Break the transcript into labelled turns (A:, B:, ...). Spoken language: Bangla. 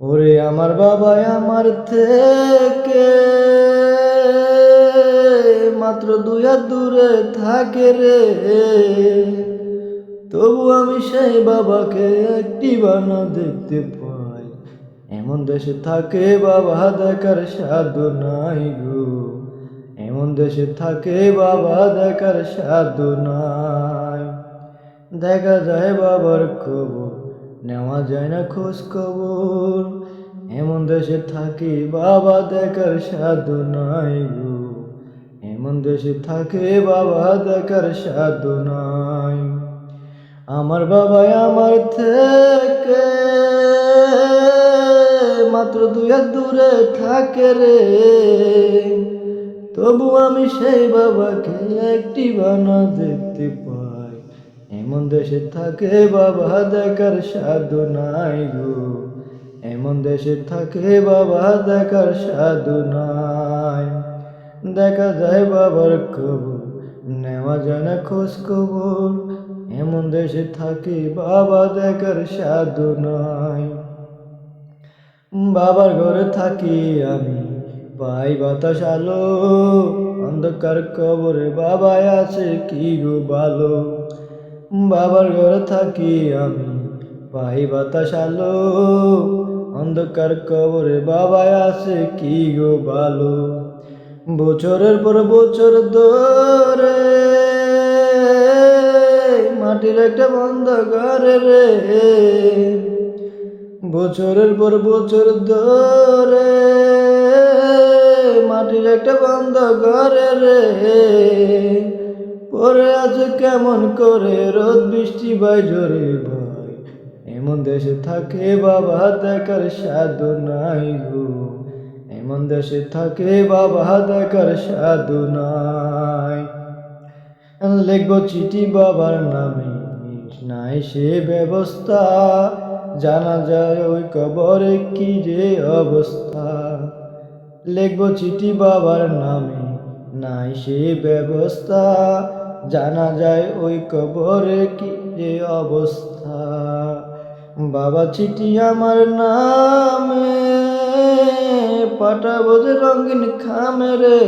A: ওরে আমার বাবা আমার থেকে মাত্র 2 হাত দূরে থাকে রে, তবু আমি সেই বাবাকে একটি বানা দেখতে পাই। এমন দেশে থাকে বাবা দেখার সাধু নাই গো, এমন দেশে থাকে বাবা দেখার সাধু নাই। দেখা যায় বাবার খবর, নেওয়া যায় না খোঁজ খবর। এমন দেশে থাকি বাবা দেখার সাধু নাই গো, এমন দেশে থাকে বাবা দেখার সাধু নাই। আমার বাবা আমার থেকে মাত্র 2 হাত দূরে থাকে রে, তবু আমি সেই বাবাকে একটি বানা দেখতে পাই। এমন দেশে থাকে বাবা দেখার সাধু নাই গো, এমন দেশে থাকে বাবা দেখার সাধু নাই। দেখা যায় বাবার খবর, নেওয়া যায় না খোঁজ খবর। এমন দেশে থাকি বাবা দেখার সাধু নাই। বাবার ঘরে থাকি আমি, পাই বাতাস আলো, অন্ধকার কবরে বাবাই আছে কি গো ভালো। বাবার ঘরে থাকি আমি, পাই বাতাস আলো, অন্ধকার কবরে বাবাই আছে কি গো ভালো। বছরের পর বছর ধরে মাটির একটা বন্ধ ঘরে রে, বছরের পর বছর ধরে মাটির একটা বন্ধ ঘরে রে, পরে আছে কেমন করে রোদ বৃষ্টি বাই জোরে ভাই। এমন দেশে থাকে বাবা দেখার সাধু নাই গো, এমন দেশে থাকে বাবা দেখার সাধু নাই। লিখবো চিঠি বাবার নামে, নাই সে ব্যবস্থা, জানা যায় ওই কবরে কি যে অবস্থা। লিখবো চিঠি বাবার নামে, নাই সে ব্যবস্থা, জানা যায় ওই কবরে কি যে অবস্থা। বাবা চিঠি আমার নামে পাঠাবো যে রঙিন খামে রে,